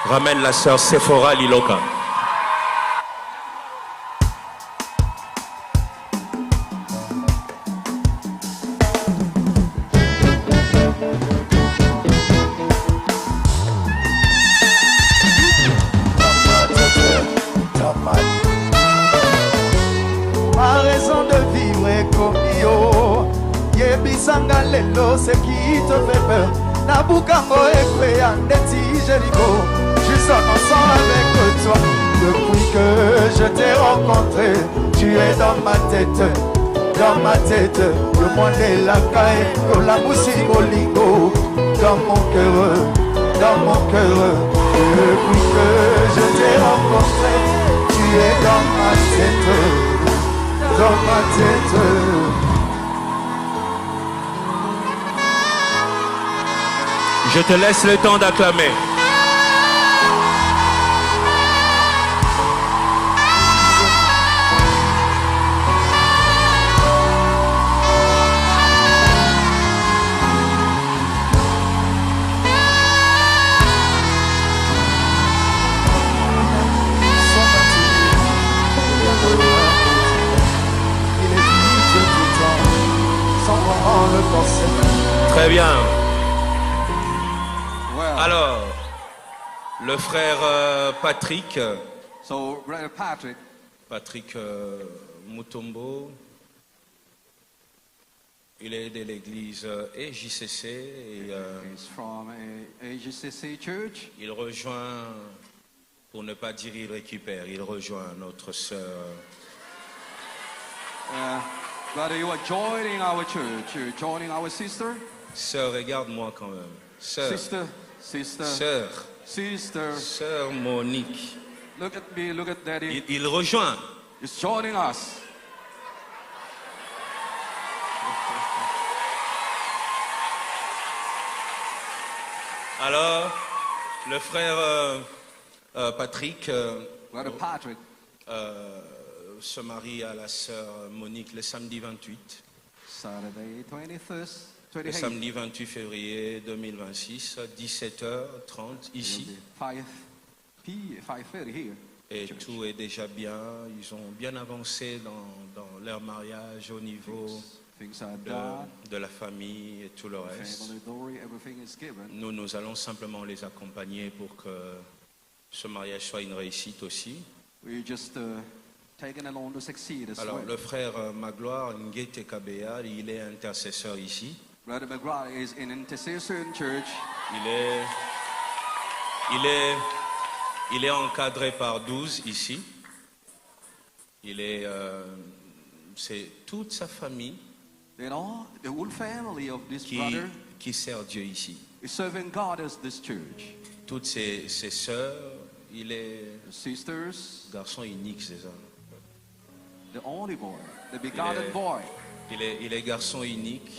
Ramène la sœur Sephora Liloka. Ma raison de vivre est comme yo. Yebisanga lelo, ce qui te fait peur. Nabukango et Kweyandeti Jericho. Je suis ensemble avec toi. Depuis que je t'ai rencontré, tu es dans ma tête. Dans ma tête, le monde est la caille, comme la moussi bolingo. Dans mon cœur, dans mon cœur. Depuis que je t'ai rencontré, tu es dans ma tête. Dans ma tête. Je te laisse le temps d'acclamer. Très bien. Alors, le frère Patrick. So, Brother Patrick Mutombo, il est de l'église EJCC et is from AGCC Church. il rejoint, pour ne pas dire il récupère, il rejoint notre sœur. Brother, you are joining our church. You're joining our sister. Sœur, regarde-moi quand même. Sœur. Sœur Monique. Look at me, look at Daddy. Il rejoint. He's joining us. Alors, le frère Patrick, Brother Patrick se marie à la sœur Monique le samedi 28. Saturday 21st, Le 28th. samedi 28 février 2026, 17h30 ici. 5:30 here. Et Church. tout est déjà bien. Ils ont bien avancé dans leur mariage au niveau Things are done. de la famille et tout le reste. Family glory, everything is given. Nous allons simplement les accompagner pour que ce mariage soit une réussite aussi. We're just taking along to succeed as Alors, well. le frère Magloire Nguete Kabea, il est intercesseur ici. Brother McGrath is in intercession church. Il est encadré par 12 ici. C'est toute sa famille You know, the whole family of this brother qui sert Dieu ici. is serving God as this church. Toutes ses sœurs, il est The sisters, garçon unique, c'est ça. the only boy, the begotten boy. Il est garçon unique.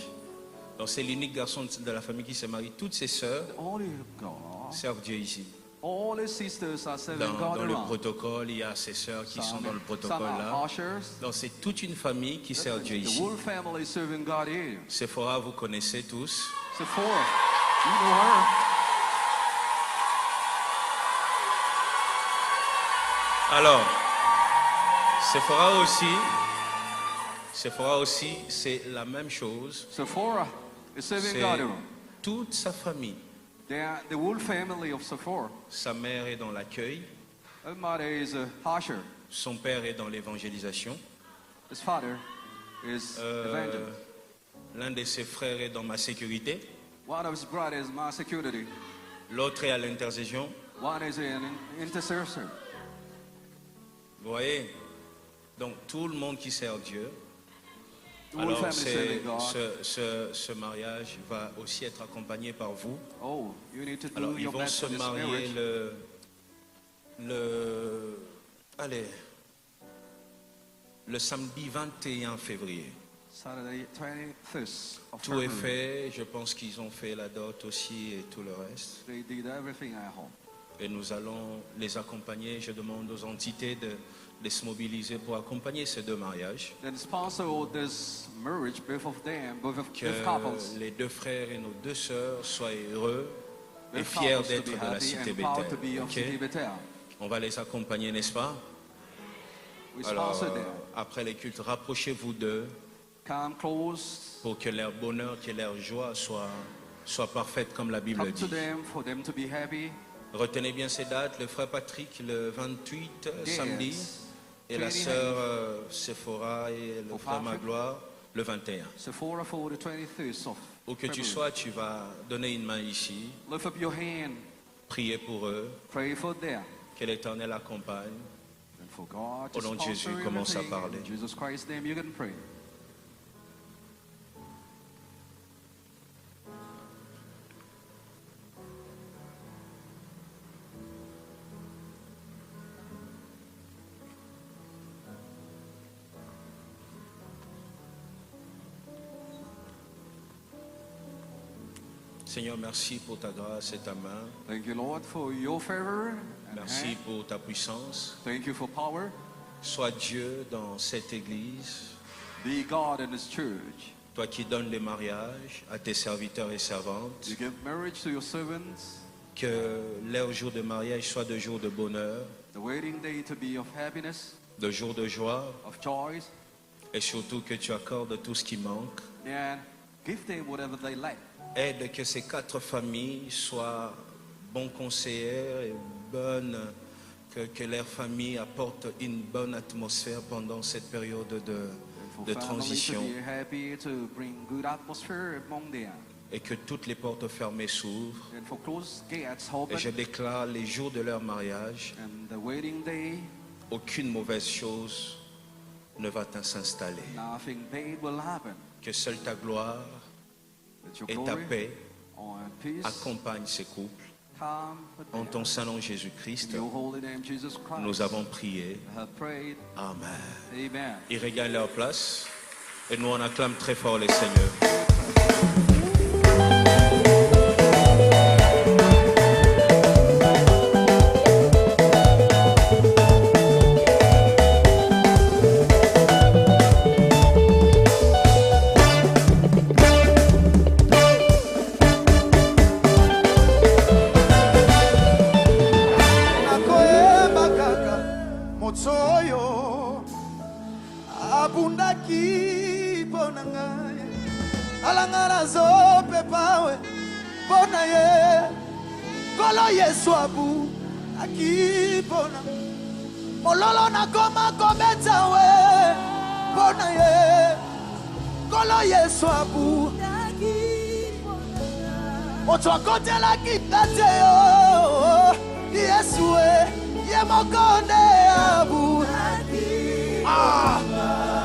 Donc c'est l'unique garçon de la famille qui s'est marié. Toutes ses sœurs The only God. servent Dieu ici. All the sisters are serving Dans God le around. protocole, il y a ses sœurs qui sont dans le Some protocole are là. ushers. Donc c'est toute une famille qui sert Dieu The ici. whole family is serving God here. Sephora, vous connaissez tous. Sephora, you know her. Alors, Sephora aussi, c'est la même chose. Sephora is serving C'est God around. toute sa famille. They are the whole family of Sephora. Sa mère est dans l'accueil, Her mother is a usher. son père est dans l'évangélisation. His father is evangelist. L'un de ses frères est dans ma sécurité, One of his brothers is my security. l'autre est à l'intercession. One is an intercessor. Vous voyez? Donc tout le monde qui sert Dieu. The whole Alors family is serving God. ce mariage va aussi être accompagné par vous. Oh, you need to do Alors ils your vont best se for this marier marriage. le samedi 21 février. Saturday 21st of Tout est February. fait, je pense qu'ils ont fait la dot aussi et tout le reste. They did everything at home. Et nous allons les accompagner. Je demande aux entités de se mobiliser pour accompagner ces deux mariages. Then sponsor this marriage, both of them, both Que couples. les deux frères et nos deux sœurs soient heureux et We're fiers proud to d'être be de la happy cité and proud to Bethel. be of Ok? City Bethel. On va les accompagner, n'est-ce pas? We Alors, sponsor them. après les cultes, rapprochez-vous d'eux Come close. pour que leur bonheur, que leur joie soit parfaite comme la Bible Come to dit. them for them to be happy. Retenez bien ces dates, le frère Patrick le 28 Yes. samedi et la 29. sœur Sephora et le For frère Patrick. Magloire le 21. Sephora for the 23rd of Où que tu February. sois, tu vas donner une main ici, Lift up your hand. prier pour eux, Pray for them. que l'Éternel accompagne. And for God to Au nom de sponsor Jésus, commence à everything. parler. In Jesus Christ's name, you can pray. Seigneur, merci pour ta grâce et ta main. Thank you, Lord, for your favor and Merci hand. pour ta puissance. Thank you for power. Sois Dieu dans cette église. Be God in this church. Toi qui donnes les mariages à tes serviteurs et servantes. You give marriage to your servants. Que leur jour de mariage soit de jours de bonheur, The wedding day to be of happiness, de jours de joie, of joys, et surtout que tu accordes tout ce qui manque. and give them whatever they lack. Aide que ces 4 familles soient bons conseillères et bonnes, que leur famille apporte une bonne atmosphère pendant cette période For de family transition, to be happy, to bring good atmosphere among them. et que toutes les portes fermées s'ouvrent. And for closed gates Et open, je déclare les jours de leur mariage, and the wedding day, aucune mauvaise chose ne va s'installer. nothing bad will happen. Que seule ta gloire That your et ta glory paix and peace accompagnent ces couples. come with En them. ton saint nom Jésus-Christ, In your holy name, Jesus Christ, nous avons prié. I have prayed. Amen. Amen. Ils regagnent leur place et nous on acclame très fort les Seigneurs. nakoyeba kaka moto oyo abundaki mpo na ngai alanga nazopepa we mpo na ye nkolo yesu abundaki mpo na mololo nakoma kobeta we mpo na ye nkolo yesu abundaki moto akotelaki nga te yo yesu e ye moko nde abundaki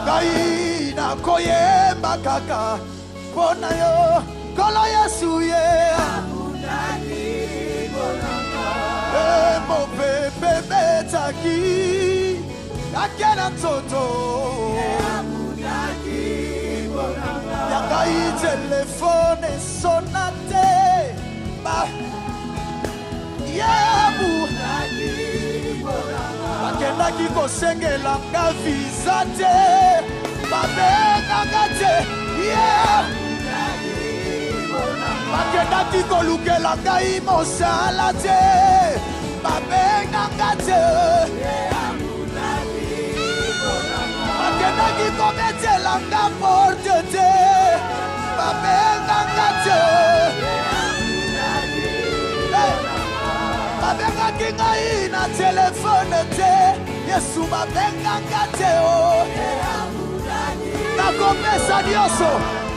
ngai nakoyemba kaka mpo na yo nkolo yesu ye abundaki mopepe betaki ake na nzoto ya ngai telefone esona te bakendaki kosengela nga viza te babengaka te bakendaki kolukela ngai mosala te babengaka te bakendaki kobetela nga porte te babengaka te babengaki ngai na telefone te yesu babengaka te o nakopesa nyonso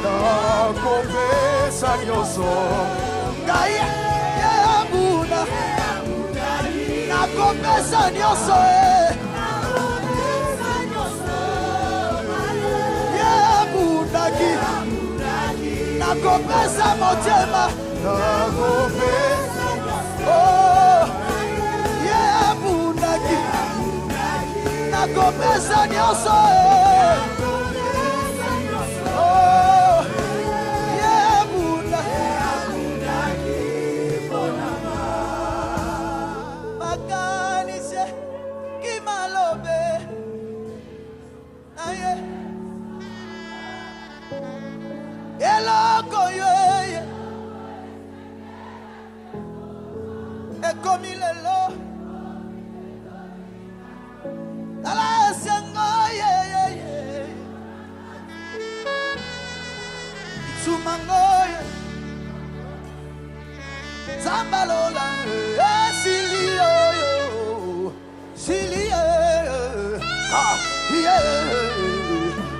nakopesa nyonso ngai ye abunda nakopesa nyonso ye abundaki nakopesa motema nakopesa oh ye abundaki nakopesa nyonso oh ye abundaki makanise kimalobe aye eloko yoye lelo ala sengo ye Itsumango ye Zambalola Silio Silio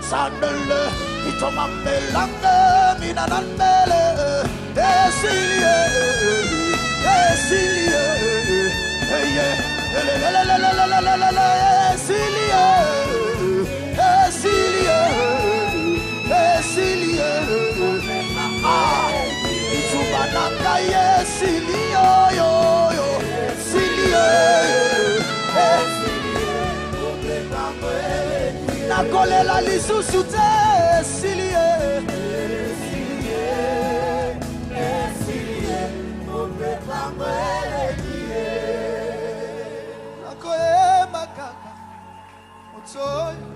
Sandele Itomamelanga Minananmele Silio Silio Nakolela lisusu te Silie nakoyemba kaka otsoyo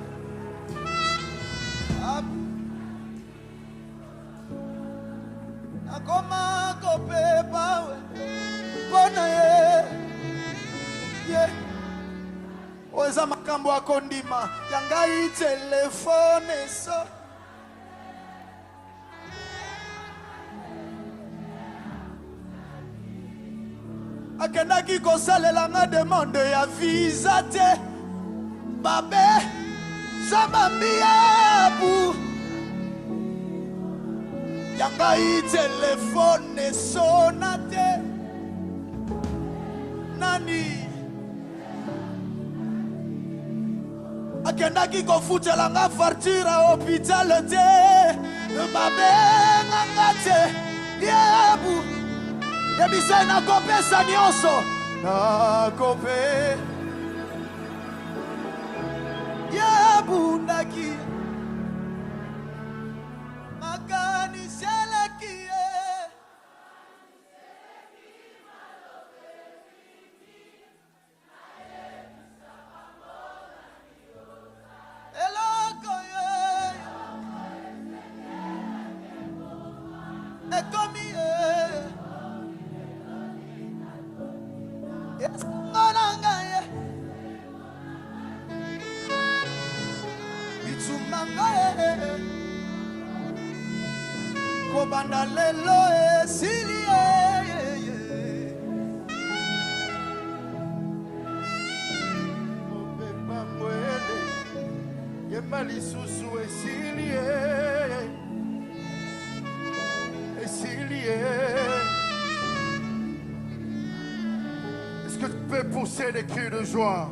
nakoma kopepa we mpona ye oza makambo akondima yangai telefone so akendaki kosalela nga demande ya visa te babe sabambiabu yangai telefone sona te nani akendaki kofutela nga facture a hôpital te babe nganga te yebu yebisa nakopesa nyonso nakope yebundaki makaniseleki eloko ekomi kobanda lelo esilie opepa mwele yemba lisusu esilie Est-ce que tu peux pousser des cris de joie?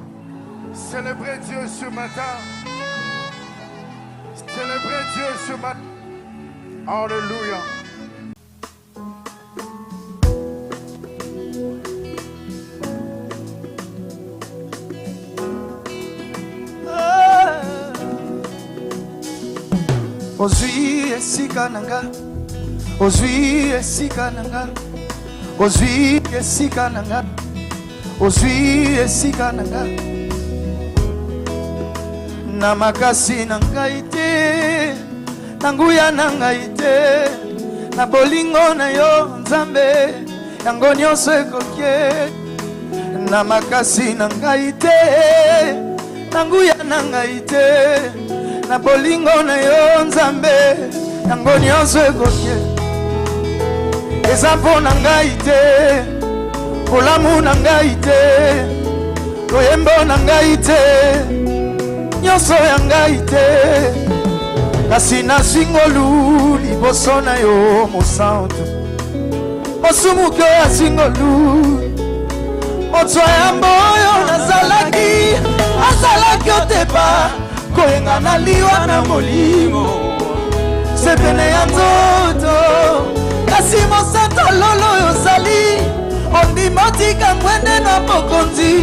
Célébrer Dieu ce matin. Célébrer Dieu ce matin. Alléluia. Ozwi esika nanga Ozwi esika nanga Ozwi esika nanga Ozwi esika nanga na makasi na ngai te na nguya na ngai te na bolingo na yo Nzambe yango nyonso ekoki na makasi na ngai te na nguya na ngai te na bolingo na yo Nzambe yango nyonso ekoki eza mpo na ngai te bolamu na ngai te loyembo na ngai te nyonso ya ngai te kasi nasingolu liboso na yo mosantu mosumuki oyo asingolu moto yambo oyo azalaki otepa koyenga na liwa na molimo sepene ya nzoto kasi mosantu lolo oyo ozali ondimotika mwende na bokonzi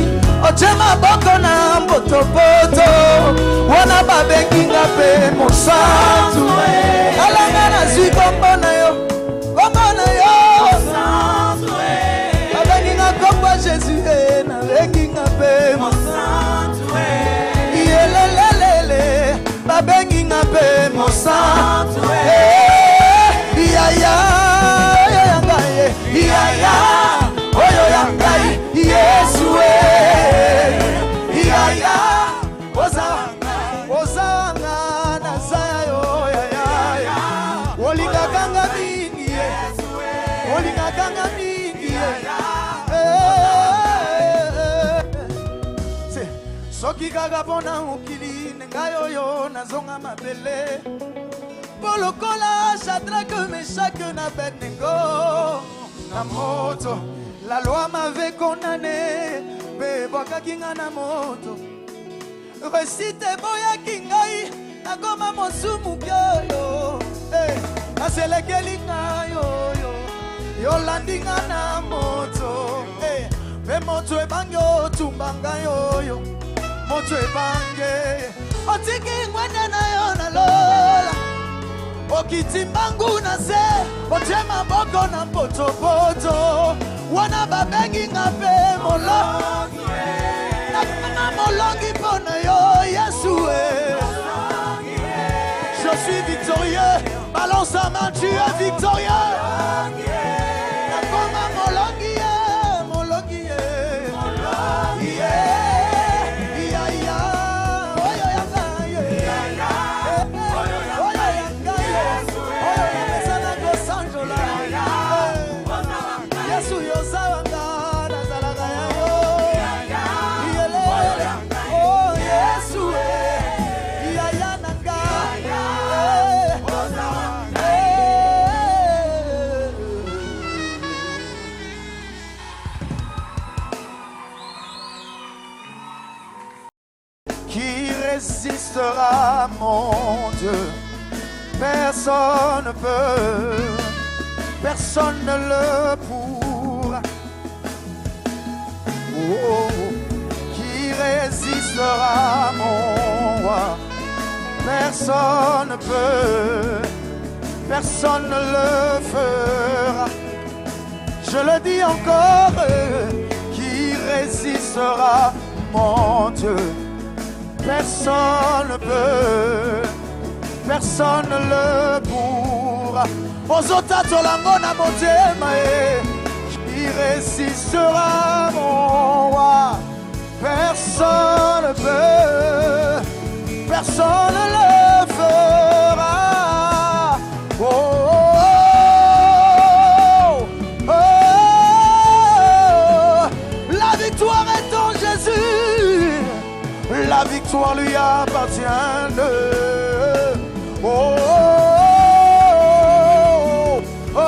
oche maboko na mbotopoto wana babenginga pe mosantu alanga nazwi kombo na yo babenginga kombo Jésus nabenginga pe mosantu yelelelele babenginga pe mosantu yaya oyo yangai yeah soki kaka mpona mokili ngai oyo nazonga mabele mpo lokola Shadrake, Meshake na Abednego na moto. La loi m'avait condamné mpe bwakaki nga na moto. Resite boyaki ngai nakoma mosumu byoyo aselekeli ngai oyo yolandi nga na moto. Mpe moto ebange otumba ngai oyo moto ebange otiki ngwende na yo na lola okiti mbangu na se otie maboko na potopoto wana babengi nga mpe molongi nakanga molongi mpo na yo Yesu. Je suis victorieux, balance ta main, tu es victorieux. Nakoma molongi molongi résistera, mon Dieu. Personne ne peut, personne ne le pourra. Oh, qui résistera, mon roi? Personne ne peut, personne ne le fera. Je le dis encore, qui résistera, mon Dieu? Personne ne peut, personne ne le pourra. Ozota tolango na motema, qui résistera, mon roi? Personne ne peut, personne ne le fera. Oh, oh, oh, oh. La victoire est en Jésus. La victoire lui appartient. Oh, oh, oh, oh.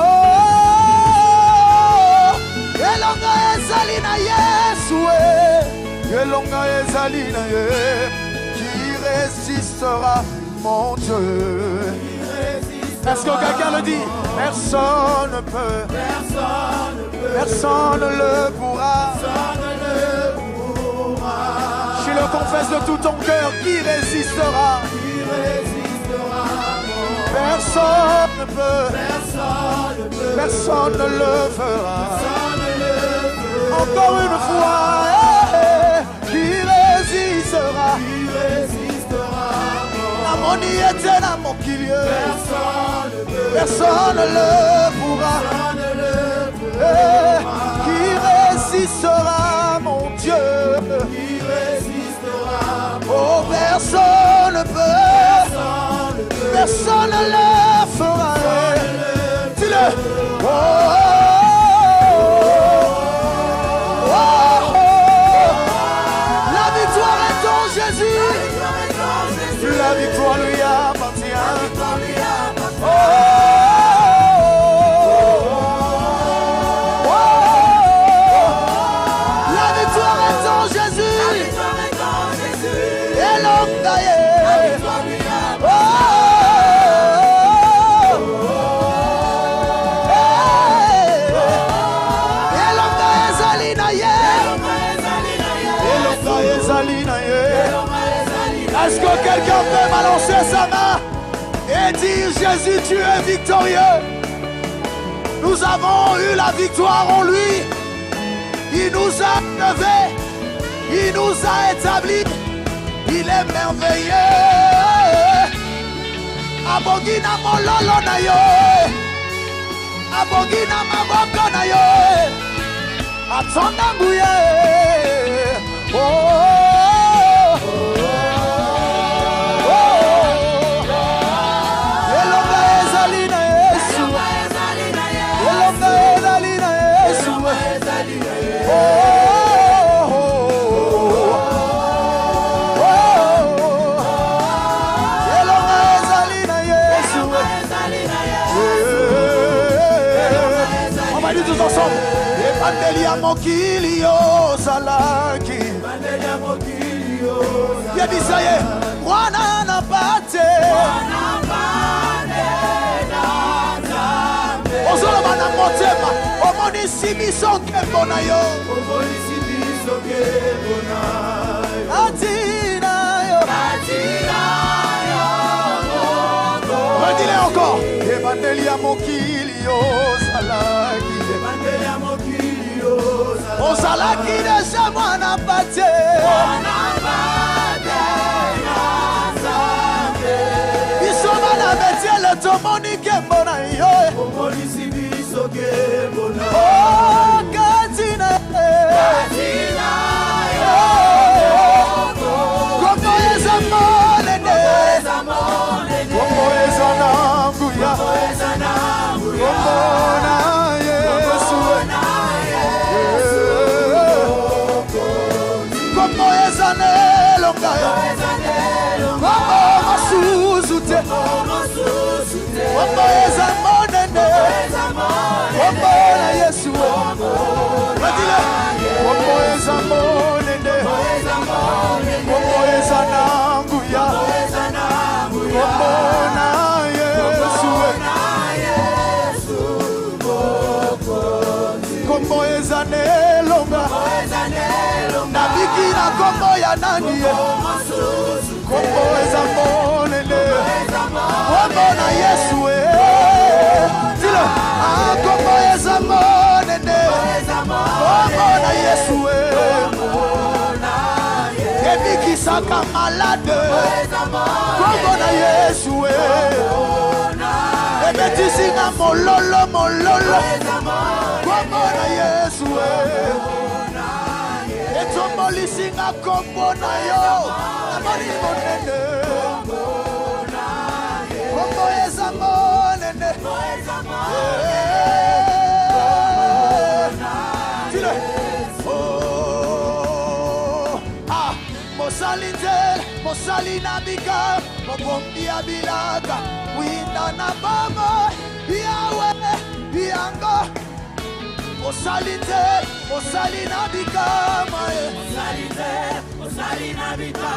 Elonga ezali na Yesu, elonga ezali na Ye. Qui résistera, mon Dieu? Est-ce que quelqu'un le dit? Personne ne peut, personne ne le pourra. Tu le confesses de tout ton cœur, qui résistera? Personne ne peut, personne ne le fera. Encore une fois, qui résistera? La moni était la mokilieu. Personne ne le pourra. Qui résistera, mon Dieu? Oh, personne ne peut, personne ne le fera. Dis-le. Oh, oh, oh, oh. La victoire est en Jésus. La victoire lui appartient. Oh, oh, oh. La victoire est en Jésus. Est-ce que quelqu'un peut balancer sa main et dire: Jésus, tu es victorieux? Nous avons eu la victoire en lui. Il nous a élevés, il nous a établis. Il est merveilleux. Abogina mololo na yo, abogina maboko na yo, atonda nguye. Oh, oh, oh, elonga ezali na Yesu, elonga ezali na Yesu. Oh, oh, oh. mokili ozalaki yebisa ye mwana na pate ozoloba na motema omonisi biso nkembo na yo atina yo redile encore ebandeli ya mokili ozalaki ozalaki deja mwana pate biso bana betiele tomoni nkembo na yo katina kombo eza monene kombo eza na nguya kombo na Yesu kombo eza nelonga kombo masusu te kombo eza monene kombo na Yesu radile kombo eza monene kombo eza na nguya kombo na Yesu kombo eza nelonga na biki na kombo ya nani kombo eza monene kombo na Yesu dile kombo eza monene kombo na Yesu ebikisaka malade kombo na Yesu ebetisinga mololo kombo na Yesu etombolisinga kombo na yo amoni monene kombo eza monene mosali na bika mobombi ya bilaka winda na baba yawe yango mosali na bika mosali na bika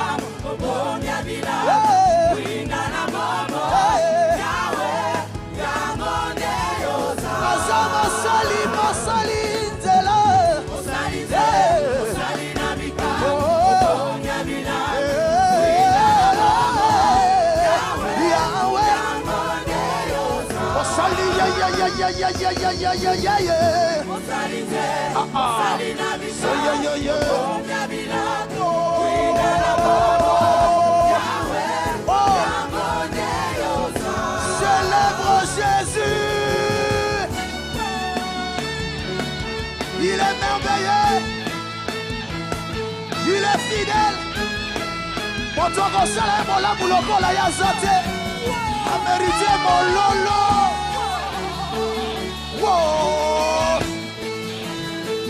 mobombi ya bilaka winda na baba yawe yango neyoza aza mosali nzela mosali na bika mobombi ya bilaka Célèbre Jésus. Il est merveilleux. Il est fidèle. Motoko célèbre la bouloko la yazate. A mérité mon lolo. Wow.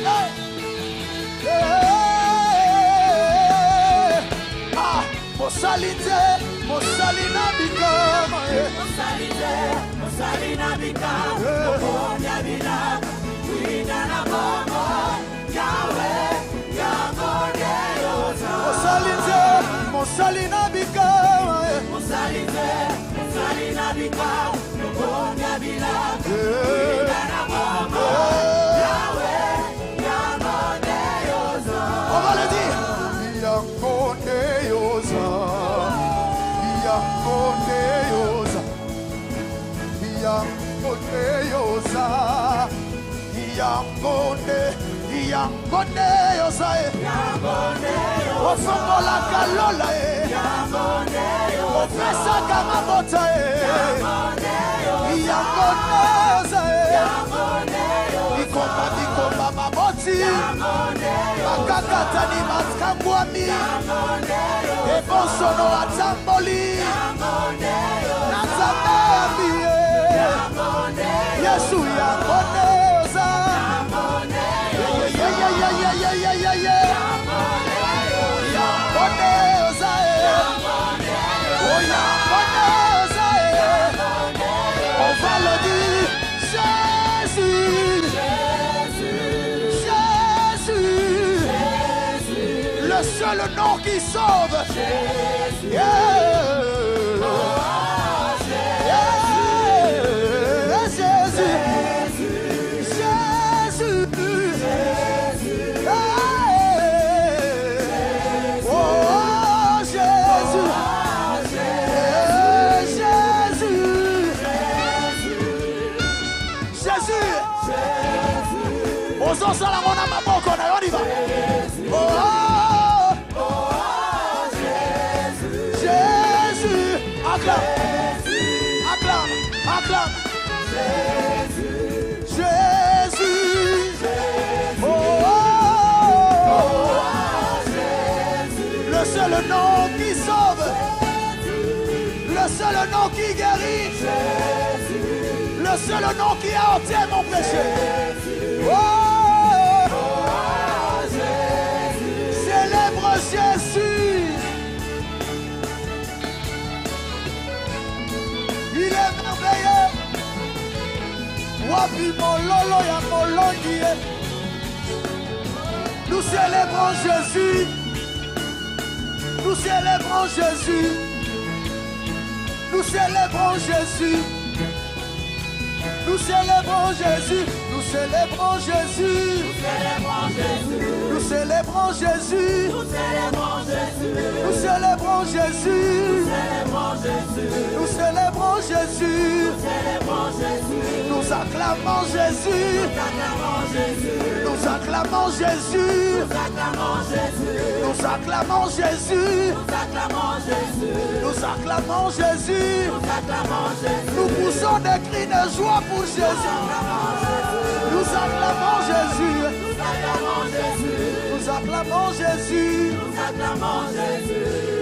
Hey. Hey. Ah, mosalite, mosalina bikama. Mosalina bikama. Omonya bilaka. Wina na bomo. Yahweh, Yahweh, mosalite, mosalina bikama. Mosalite, mosalina bikama. Omonya bilaka. Wina na bomo. Yahweh, Yahweh, on va le dire. Yangoneyoza, Yangoneyoza, Yangoneyoza, Yangoneyoza, Yangoneyoza, Ofongola kalola, Yangoneyoza, Ofesa kamabota, Yangoneyoza, Yangoneyoza, Ikomba maboti, Makakata ni matkambwami, Ebosono atamboli, Natamami, Yesu yangoneyoza, yangoneyoza, oh yangoneyoza, on va le dire, Jésus, Jésus, Le seul nom qui sauve. Jésus. Yeah. Jésus, acclame, acclame, acclame. Jésus, oh, le seul nom qui sauve, le seul nom qui guérit, le seul nom qui a ôté mon péché. Célèbre Jésus. Il est merveilleux. Wapi mololo ya molongi. Nous célébrons Jésus. Nous célébrons Jésus. Nous célébrons Jésus. Nous célébrons Jésus. Nous célébrons Jésus. Nous célébrons Jésus. Nous célébrons Jésus. Nous célébrons Jésus. Nous célébrons Jésus. Nous acclamons Jésus. Nous acclamons Jésus. Nous acclamons Jésus. Nous acclamons Jésus. Nous poussons des cris de joie pour Jésus. Nous acclamons Jésus. Nous acclamons Jésus. Nous acclamons Jésus.